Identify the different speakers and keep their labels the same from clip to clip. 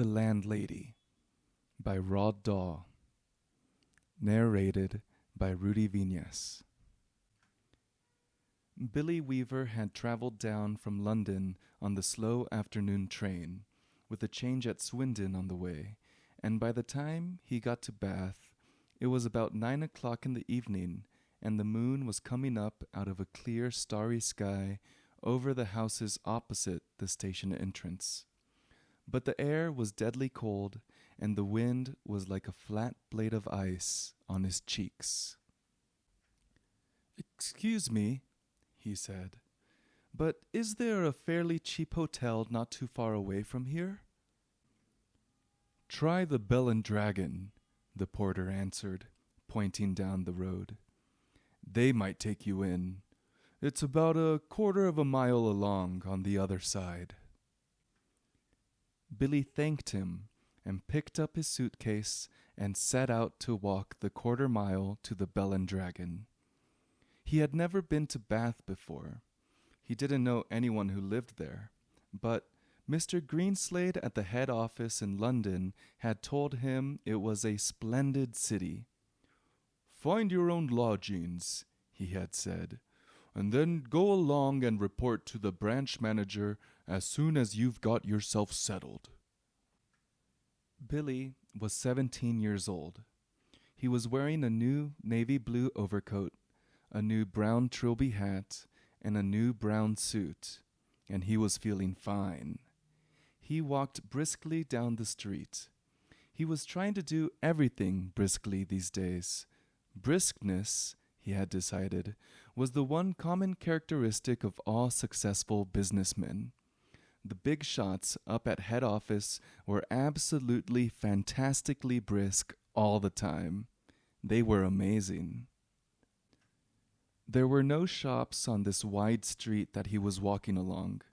Speaker 1: The Landlady by Roald Dahl. Narrated by Rudy Viñas. Billy Weaver had traveled down from London on the slow afternoon train, with a change at Swindon on the way, and by the time he got to Bath, it was about 9 o'clock in the evening, and the moon was coming up out of a clear, starry sky over the houses opposite the station entrance. But the air was deadly cold, and the wind was like a flat blade of ice on his cheeks. "Excuse me," he said, "but is there a fairly cheap hotel not too far away from here?" "Try the Bell and Dragon," the porter answered, pointing down the road. "They might take you in. It's about a quarter of a mile along on the other side." Billy thanked him and picked up his suitcase and set out to walk the quarter mile to the Bell and Dragon. He had never been to Bath before. He didn't know anyone who lived there, but Mr. Greenslade at the head office in London had told him it was a splendid city. "Find your own lodgings," he had said, "and then go along and report to the branch manager as soon as you've got yourself settled." Billy was 17 years old. He was wearing a new navy blue overcoat, a new brown trilby hat, and a new brown suit, and he was feeling fine. He walked briskly down the street. He was trying to do everything briskly these days. Briskness, he had decided, was the one common characteristic of all successful businessmen. The big shots up at head office were absolutely fantastically brisk all the time. They were amazing. There were no shops on this wide street that he was walking along.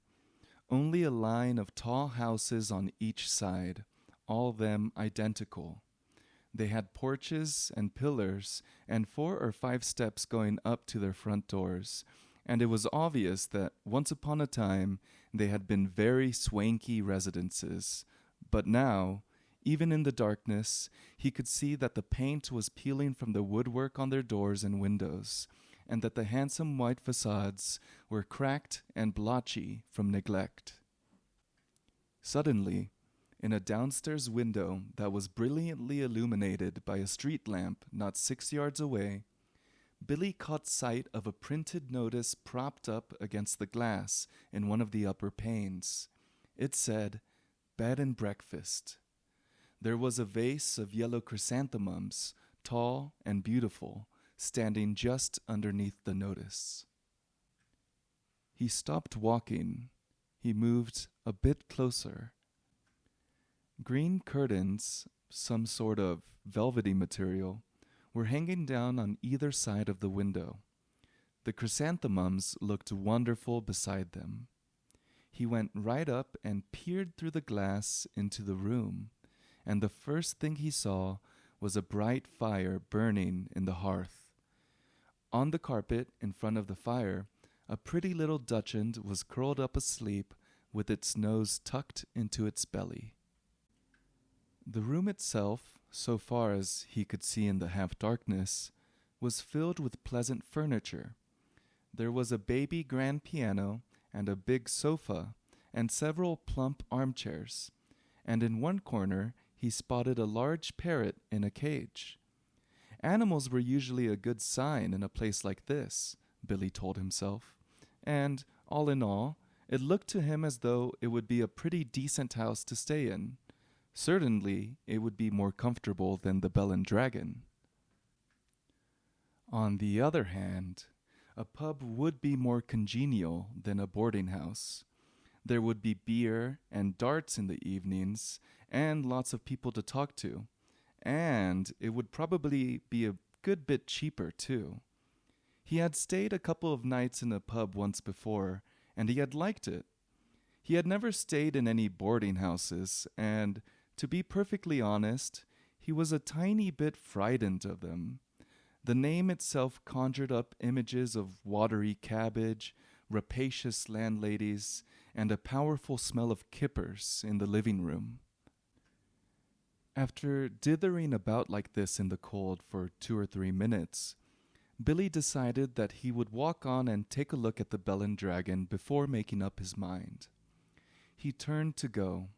Speaker 1: Only a line of tall houses on each side, all of them identical. They had porches and pillars and 4 or 5 steps going up to their front doors, and it was obvious that once upon a time they had been very swanky residences. But now, even in the darkness, he could see that the paint was peeling from the woodwork on their doors and windows, and that the handsome white facades were cracked and blotchy from neglect. Suddenly, in a downstairs window that was brilliantly illuminated by a street lamp not 6 yards away, Billy caught sight of a printed notice propped up against the glass in one of the upper panes. It said, "Bed and Breakfast." There was a vase of yellow chrysanthemums, tall and beautiful, standing just underneath the notice. He stopped walking. He moved a bit closer. Green curtains, some sort of velvety material, were hanging down on either side of the window. The chrysanthemums looked wonderful beside them. He went right up and peered through the glass into the room, and the first thing he saw was a bright fire burning in the hearth. On the carpet in front of the fire, a pretty little dachshund was curled up asleep with its nose tucked into its belly. The room itself, so far as he could see in the half-darkness, was filled with pleasant furniture. There was a baby grand piano and a big sofa and several plump armchairs, and in one corner he spotted a large parrot in a cage. Animals were usually a good sign in a place like this, Billy told himself, and, all in all, it looked to him as though it would be a pretty decent house to stay in. Certainly, it would be more comfortable than the Bell and Dragon. On the other hand, a pub would be more congenial than a boarding house. There would be beer and darts in the evenings, and lots of people to talk to. And it would probably be a good bit cheaper, too. He had stayed a couple of nights in a pub once before, and he had liked it. He had never stayed in any boarding houses, and to be perfectly honest, he was a tiny bit frightened of them. The name itself conjured up images of watery cabbage, rapacious landladies, and a powerful smell of kippers in the living room. After dithering about like this in the cold for 2 or 3 minutes, Billy decided that he would walk on and take a look at the Bell and Dragon before making up his mind. He turned to go,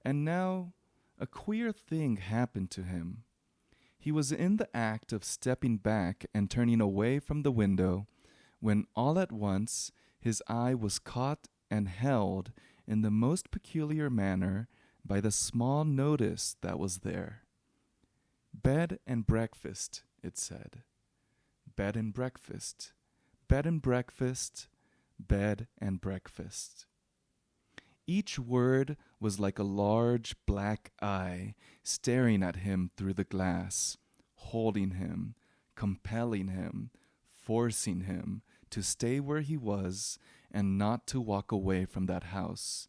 Speaker 1: and now a queer thing happened to him. He was in the act of stepping back and turning away from the window when all at once his eye was caught and held in the most peculiar manner by the small notice that was there. Bed and breakfast, it said. Bed and breakfast, bed and breakfast, bed and breakfast. Each word was like a large black eye staring at him through the glass, holding him, compelling him, forcing him to stay where he was and not to walk away from that house.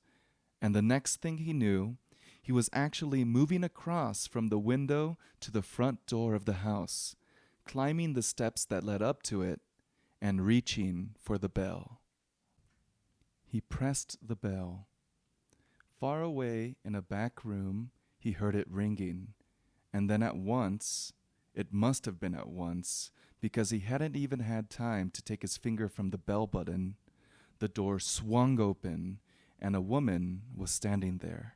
Speaker 1: And the next thing he knew, he was actually moving across from the window to the front door of the house, climbing the steps that led up to it, and reaching for the bell. He pressed the bell. Far away in a back room, he heard it ringing, and then at once, it must have been at once, because he hadn't even had time to take his finger from the bell button, the door swung open, and a woman was standing there.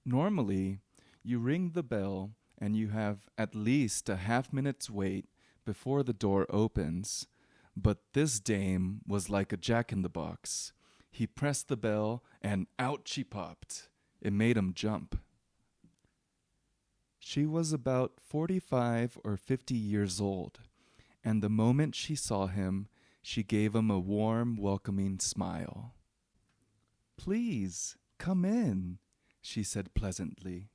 Speaker 1: Normally, you ring the bell and you have at least a half-minute's wait before the door opens, but this dame was like a jack-in-the-box. He pressed the bell, and out she popped. It made him jump. She was about 45 or 50 years old, and the moment she saw him, she gave him a warm, welcoming smile. "Please, come in," she said pleasantly.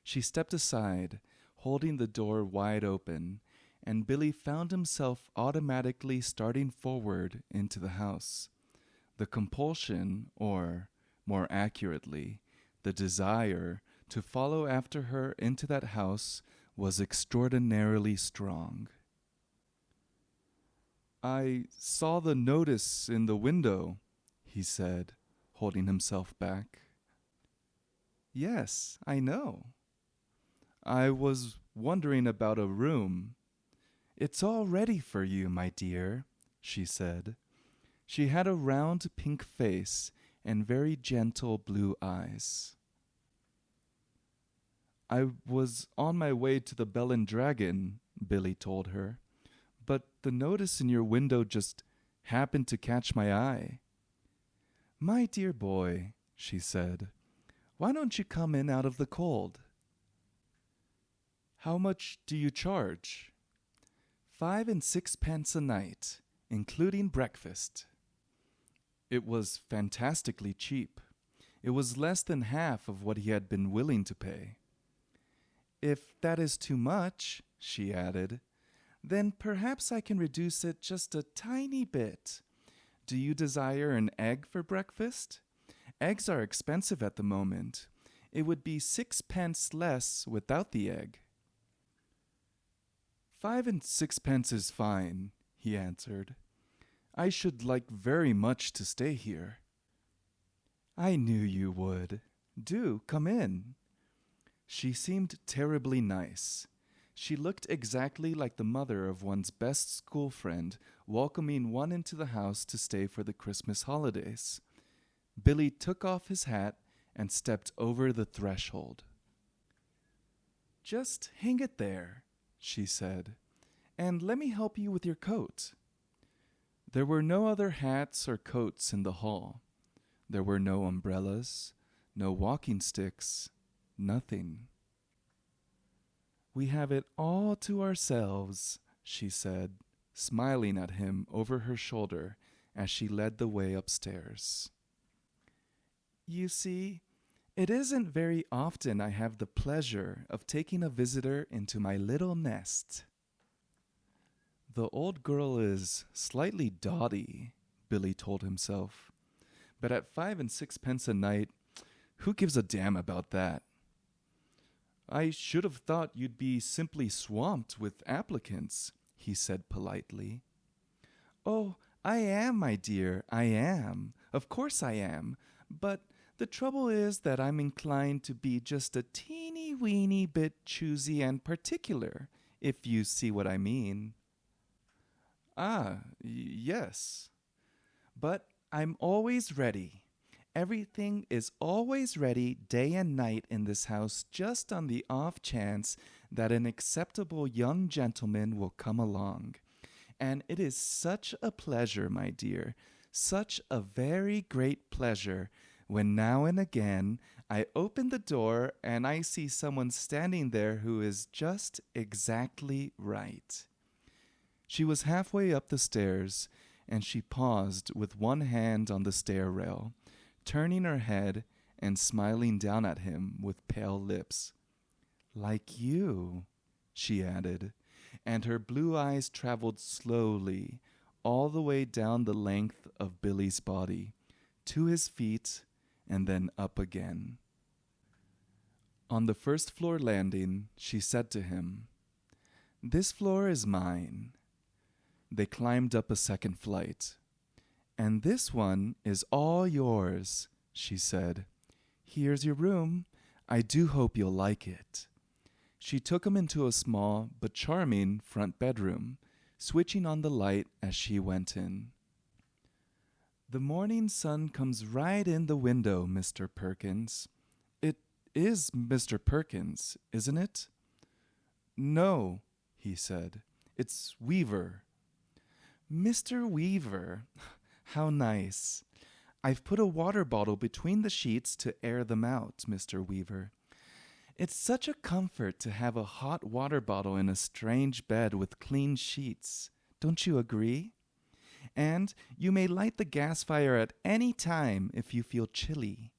Speaker 1: She stepped aside, holding the door wide open, and Billy found himself automatically starting forward into the house. The compulsion, or, more accurately, the desire to follow after her into that house was extraordinarily strong. "I saw the notice in the window," he said, holding himself back. "Yes, I know. I was wondering about a room." "It's all ready for you, my dear," she said. She had a round pink face and very gentle blue eyes. "I was on my way to the Bell and Dragon," Billy told her, "but the notice in your window just happened to catch my eye." "My dear boy," she said, "why don't you come in out of the cold?" "How much do you charge?" 5 and 6 pence a night, including breakfast." It was fantastically cheap. It was less than half of what he had been willing to pay. "If that is too much," she added, "then perhaps I can reduce it just a tiny bit. Do you desire an egg for breakfast? Eggs are expensive at the moment. It would be 6 pence less without the egg." 5 and 6 pence is fine," he answered. "I should like very much to stay here." "I knew you would. Do come in." She seemed terribly nice. She looked exactly like the mother of one's best school friend welcoming one into the house to stay for the Christmas holidays. Billy took off his hat and stepped over the threshold. "Just hang it there," she said, "and let me help you with your coat." There were no other hats or coats in the hall. There were no umbrellas, no walking sticks, nothing. "We have it all to ourselves," she said, smiling at him over her shoulder as she led the way upstairs. "You see, it isn't very often I have the pleasure of taking a visitor into my little nest." "The old girl is slightly dotty," Billy told himself. "But at 5 and 6 pence a night, who gives a damn about that?" "I should have thought you'd be simply swamped with applicants," he said politely. "Oh, I am, my dear, I am. Of course I am. But the trouble is that I'm inclined to be just a teeny teeny-weeny bit choosy and particular, if you see what I mean. Yes. But I'm always ready. Everything is always ready day and night in this house, just on the off chance that an acceptable young gentleman will come along. And it is such a pleasure, my dear, such a very great pleasure, when now and again I open the door and I see someone standing there who is just exactly right. She was halfway up the stairs, and she paused with one hand on the stair rail, turning her head and smiling down at him with pale lips. "Like you," she added, and her blue eyes traveled slowly all the way down the length of Billy's body, to his feet, and then up again. On the first floor landing, she said to him, "This floor is mine." They climbed up a second flight. "And this one is all yours," she said. "Here's your room. I do hope you'll like it." She took him into a small but charming front bedroom, switching on the light as she went in. "The morning sun comes right in the window, Mr. Perkins." "It is Mr. Perkins, isn't it?" "No," he said. "It's Weaver." "Mr. Weaver. How nice. I've put a water bottle between the sheets to air them out, Mr. Weaver. It's such a comfort to have a hot water bottle in a strange bed with clean sheets. Don't you agree? And you may light the gas fire at any time if you feel chilly."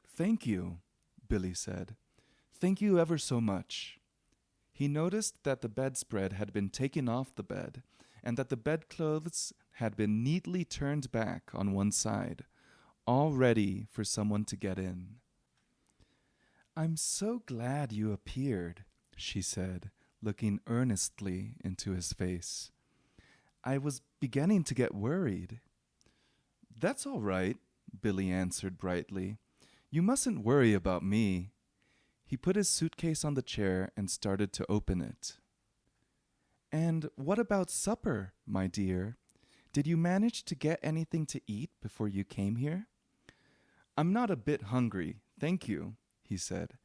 Speaker 1: "Thank you," Billy said. "Thank you ever so much." He noticed that the bedspread had been taken off the bed, and that the bedclothes had been neatly turned back on one side, all ready for someone to get in. "I'm so glad you appeared," she said, looking earnestly into his face. "I was beginning to get worried." "That's all right," Billy answered brightly. "You mustn't worry about me." He put his suitcase on the chair and started to open it. "And what about supper, my dear? Did you manage to get anything to eat before you came here?" "I'm not a bit hungry, thank you," he said.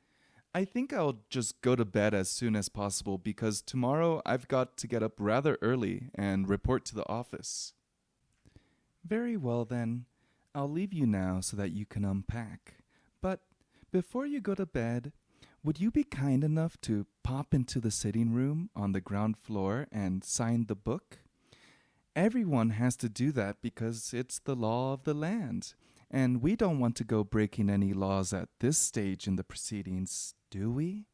Speaker 1: "I think I'll just go to bed as soon as possible because tomorrow I've got to get up rather early and report to the office." "Very well, then. I'll leave you now so that you can unpack. But before you go to bed, would you be kind enough to pop into the sitting room on the ground floor and sign the book? Everyone has to do that because it's the law of the land, and we don't want to go breaking any laws at this stage in the proceedings, do we?"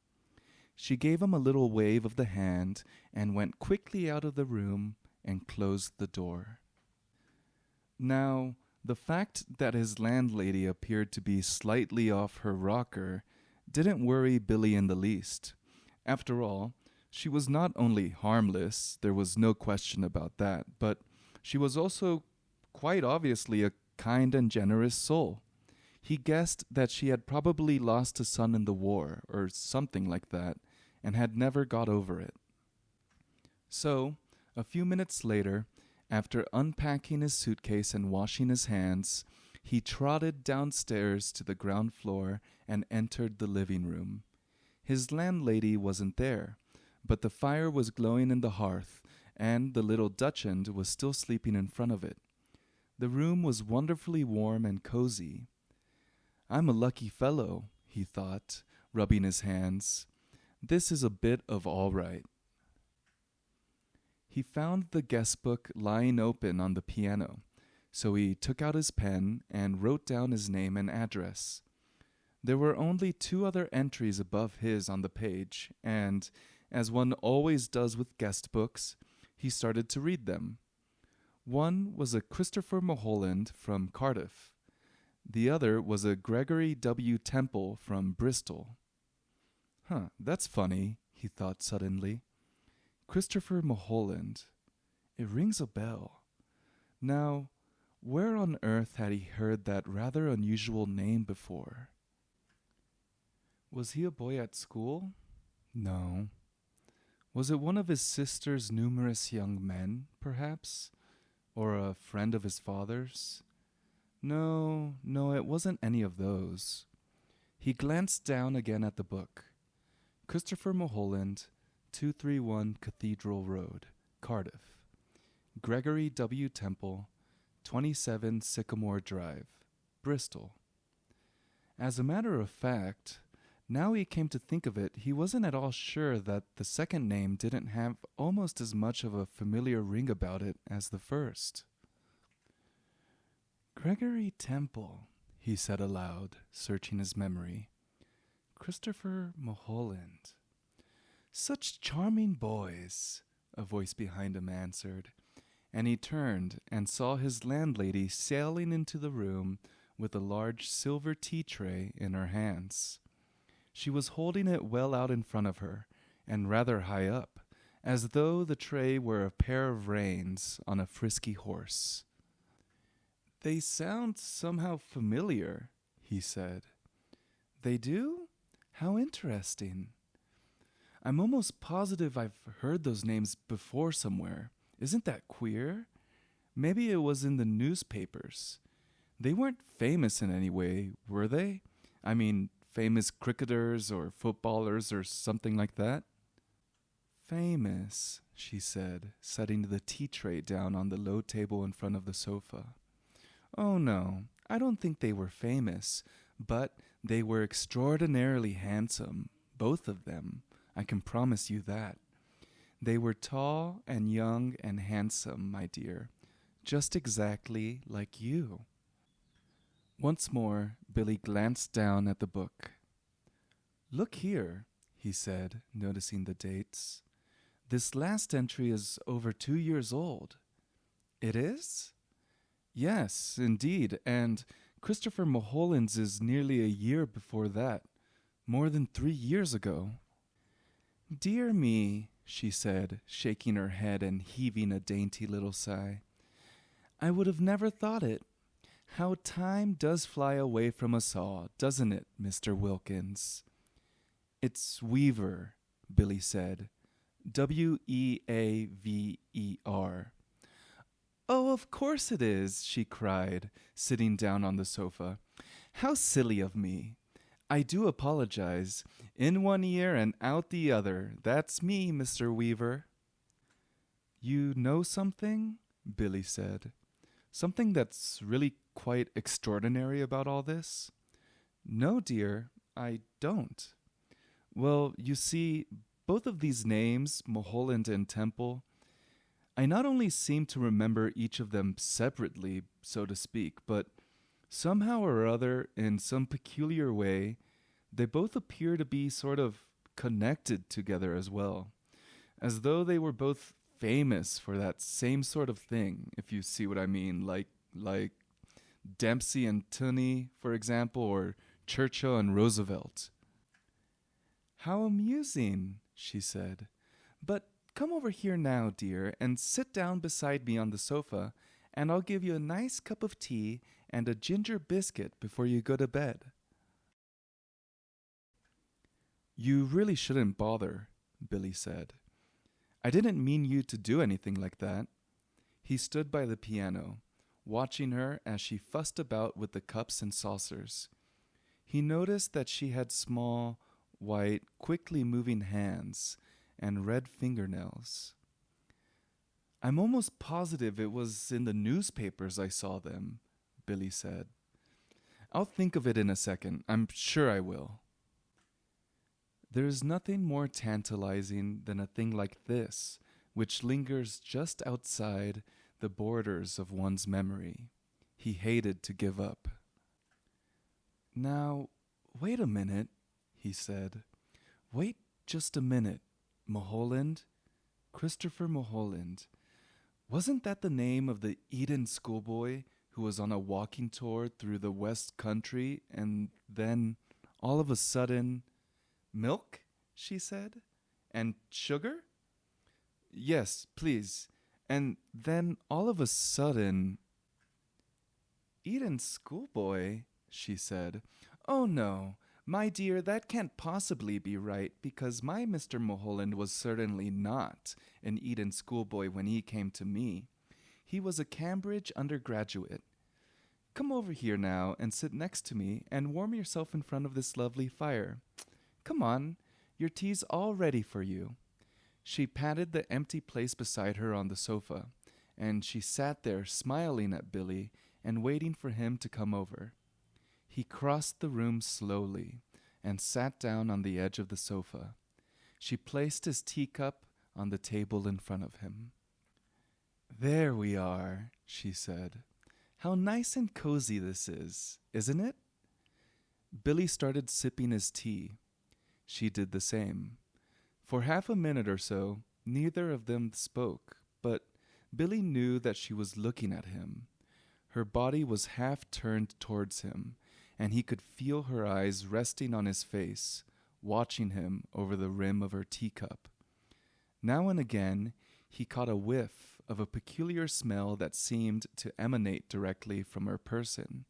Speaker 1: She gave him a little wave of the hand and went quickly out of the room and closed the door. Now, the fact that his landlady appeared to be slightly off her rocker didn't worry Billy in the least. After all, she was not only harmless, there was no question about that, but she was also quite obviously a kind and generous soul. He guessed that she had probably lost a son in the war, or something like that, and had never got over it. So, a few minutes later, after unpacking his suitcase and washing his hands, he trotted downstairs to the ground floor and entered the living room. His landlady wasn't there, but the fire was glowing in the hearth, and the little Dachshund was still sleeping in front of it. The room was wonderfully warm and cozy. "I'm a lucky fellow," he thought, rubbing his hands. "This is a bit of all right." He found the guest book lying open on the piano, so he took out his pen and wrote down his name and address. There were only 2 other entries above his on the page, and, as one always does with guest books, he started to read them. One was a Christopher Mulholland from Cardiff. The other was a Gregory W. Temple from Bristol. That's funny, he thought suddenly. Christopher Mulholland. It rings a bell. Now, where on earth had he heard that rather unusual name before? Was he a boy at school? No. Was it one of his sister's numerous young men, perhaps? Or a friend of his father's? No, it wasn't any of those. He glanced down again at the book. Christopher Mulholland, 231 Cathedral Road, Cardiff. Gregory W. Temple, 27 Sycamore Drive, Bristol. As a matter of fact, now he came to think of it, he wasn't at all sure that the second name didn't have almost as much of a familiar ring about it as the first. Gregory Temple, he said aloud, searching his memory. Christopher Mulholland. Such charming boys, a voice behind him answered, and he turned and saw his landlady sailing into the room with a large silver tea tray in her hands. She was holding it well out in front of her, and rather high up, as though the tray were a pair of reins on a frisky horse. They sound somehow familiar, he said. They do? How interesting. I'm almost positive I've heard those names before somewhere. Isn't that queer? Maybe it was in the newspapers. They weren't famous in any way, were they? I mean, famous cricketers or footballers or something like that? Famous, she said, setting the tea tray down on the low table in front of the sofa. Oh no, I don't think they were famous, but they were extraordinarily handsome, both of them. I can promise you that. They were tall and young and handsome, my dear, just exactly like you. Once more, Billy glanced down at the book. Look here, he said, noticing the dates. This last entry is over 2 years old. It is? Yes, indeed, and Christopher Mulholland's is nearly a year before that, more than 3 years ago. Dear me, she said, shaking her head and heaving a dainty little sigh. I would have never thought it. How time does fly away from us all, doesn't it, Mr. Wilkins? It's Weaver, Billy said. W-E-A-V-E-R. Oh, of course it is, she cried, sitting down on the sofa. How silly of me. I do apologize. In one ear and out the other. That's me, Mr. Weaver. You know something? Billy said. Something that's really quite extraordinary about all this? No, dear, I don't. Well, you see, both of these names, Mulholland and Temple, I not only seem to remember each of them separately, so to speak, but somehow or other, in some peculiar way, they both appear to be sort of connected together as well, as though they were both famous for that same sort of thing, if you see what I mean, like Dempsey and Tunney, for example, or Churchill and Roosevelt. How amusing, she said. But come over here now, dear, and sit down beside me on the sofa, and I'll give you a nice cup of tea and a ginger biscuit before you go to bed. You really shouldn't bother, Billy said. I didn't mean you to do anything like that. He stood by the piano, watching her as she fussed about with the cups and saucers. He noticed that she had small, white, quickly moving hands and red fingernails. I'm almost positive it was in the newspapers I saw them, Billy said. I'll think of it in a second. I'm sure I will. There is nothing more tantalizing than a thing like this, which lingers just outside the borders of one's memory. He hated to give up. Now, wait a minute, he said. Wait just a minute. Mulholland? Christopher Mulholland. Wasn't that the name of the Eden schoolboy who was on a walking tour through the West Country and then, all of a sudden... Milk? She said. And sugar? Yes, please. And then all of a sudden... Eden schoolboy, she said. Oh no, My dear, that can't possibly be right, because my Mr. Mulholland was certainly not an Eton schoolboy when he came to me. He was a Cambridge undergraduate. Come over here now and sit next to me and warm yourself in front of this lovely fire. Come on, your tea's all ready for you. She patted the empty place beside her on the sofa, and she sat there smiling at Billy and waiting for him to come over. He crossed the room slowly and sat down on the edge of the sofa. She placed his teacup on the table in front of him. "There we are," she said. "How nice and cozy this is, isn't it?" Billy started sipping his tea. She did the same. For half a minute or so, neither of them spoke, but Billy knew that she was looking at him. Her body was half turned towards him, and he could feel her eyes resting on his face, watching him over the rim of her teacup. Now and again, he caught a whiff of a peculiar smell that seemed to emanate directly from her person.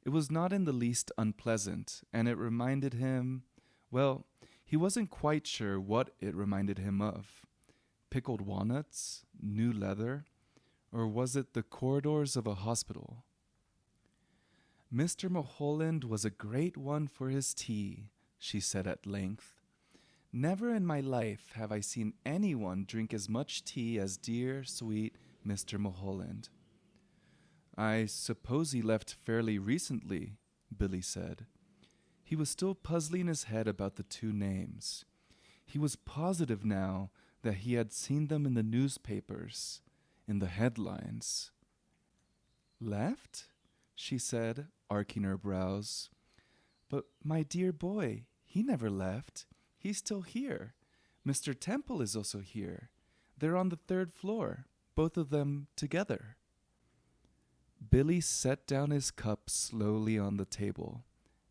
Speaker 1: It was not in the least unpleasant, and it reminded him, well, he wasn't quite sure what it reminded him of. Pickled walnuts? New leather? Or was it the corridors of a hospital? "Mr. Mulholland was a great one for his tea," she said at length. "Never in my life have I seen anyone drink as much tea as dear, sweet Mr. Mulholland." "I suppose he left fairly recently," Billy said. He was still puzzling his head about the two names. He was positive now that he had seen them in the newspapers, in the headlines. "Left?" she said, arching her brows. "But my dear boy, he never left. He's still here. Mr. Temple is also here. They're on the 3rd floor, both of them together." Billy set down his cup slowly on the table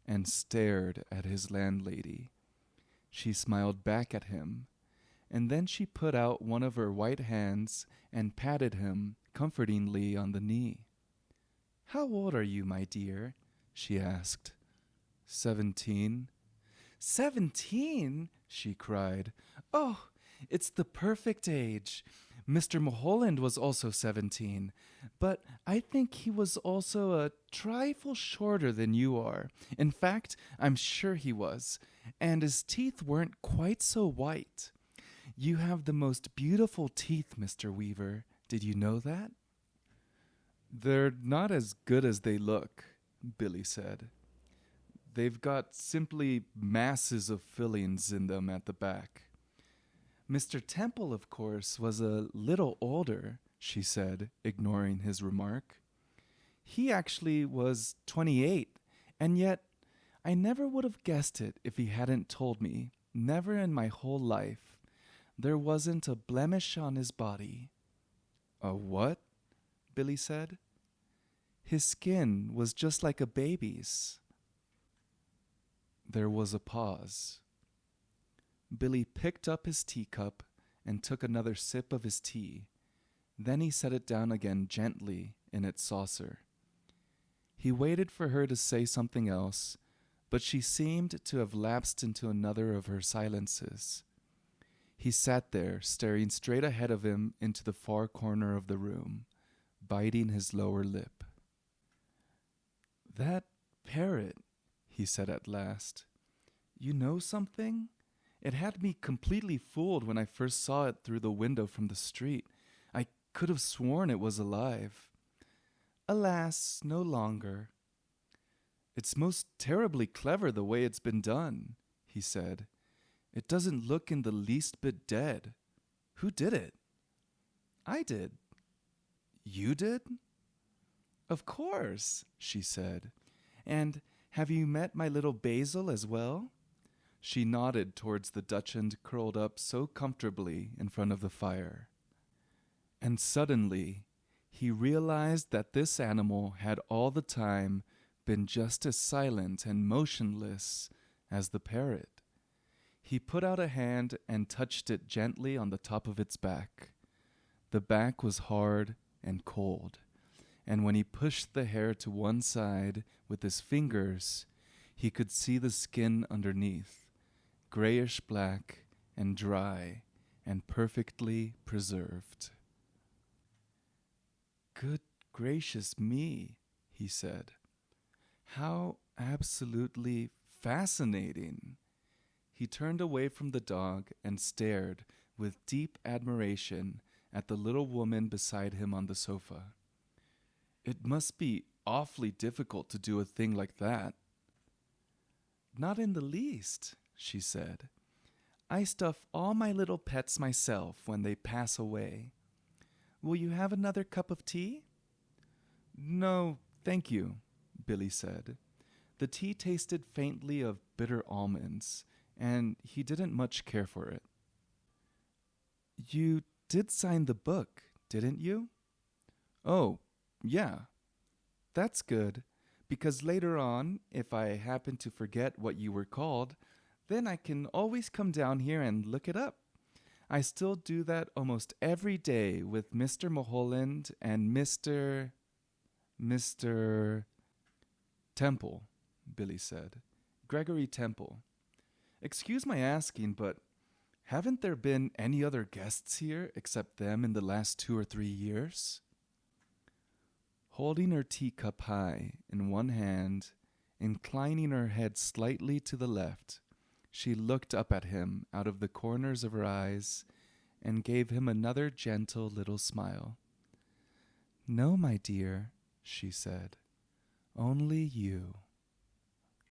Speaker 1: and stared at his landlady. She smiled back at him, and then she put out one of her white hands and patted him comfortingly on the knee. "How old are you, my dear?" she asked. 17. 17? She cried. "Oh, it's the perfect age. Mr. Mulholland was also 17, but I think he was also a trifle shorter than you are. In fact, I'm sure he was, and his teeth weren't quite so white. You have the most beautiful teeth, Mr. Weaver. Did you know that?" "They're not as good as they look," Billy said. "They've got simply masses of fillings in them at the back." "Mr. Temple, of course, was a little older," she said, ignoring his remark. "He actually was 28, and yet I never would have guessed it if he hadn't told me. Never in my whole life. There wasn't a blemish on his body." "A what?" Billy said. "His skin was just like a baby's." There was a pause. Billy picked up his teacup and took another sip of his tea. Then he set it down again gently in its saucer. He waited for her to say something else, but she seemed to have lapsed into another of her silences. He sat there, staring straight ahead of him into the far corner of the room, biting his lower lip. "That parrot," he said at last. "You know something? It had me completely fooled when I first saw it through the window from the street. I could have sworn it was alive. Alas, no longer." "It's most terribly clever the way it's been done," he said. "It doesn't look in the least bit dead. Who did it?" "I did." "You did?" "Of course," she said. "And have you met my little Basil as well?" She nodded towards the Dachshund curled up so comfortably in front of the fire. And suddenly, he realized that this animal had all the time been just as silent and motionless as the parrot. He put out a hand and touched it gently on the top of its back. The back was hard and cold, and when he pushed the hair to one side with his fingers, He could see the skin underneath, grayish black and dry and perfectly preserved. "Good gracious me," he said. "How absolutely fascinating." He turned away from the dog and stared with deep admiration at the little woman beside him on the sofa. "It must be awfully difficult to do a thing like that." "Not in the least," she said. "I stuff all my little pets myself when they pass away. Will you have another cup of tea?" "No, thank you," Billy said. The tea tasted faintly of bitter almonds, and he didn't much care for it. "You did sign the book, didn't you?" "Oh, yeah. That's good, because later on, if I happen to forget what you were called, then I can always come down here and look it up. I still do that almost every day with Mr. Mulholland and Mr. Temple," Billy said. "Gregory Temple. Excuse my asking, but haven't there been any other guests here except them in the last 2 or 3 years?" Holding her teacup high in one hand, inclining her head slightly to the left, she looked up at him out of the corners of her eyes and gave him another gentle little smile. "No, my dear," she said, "only you."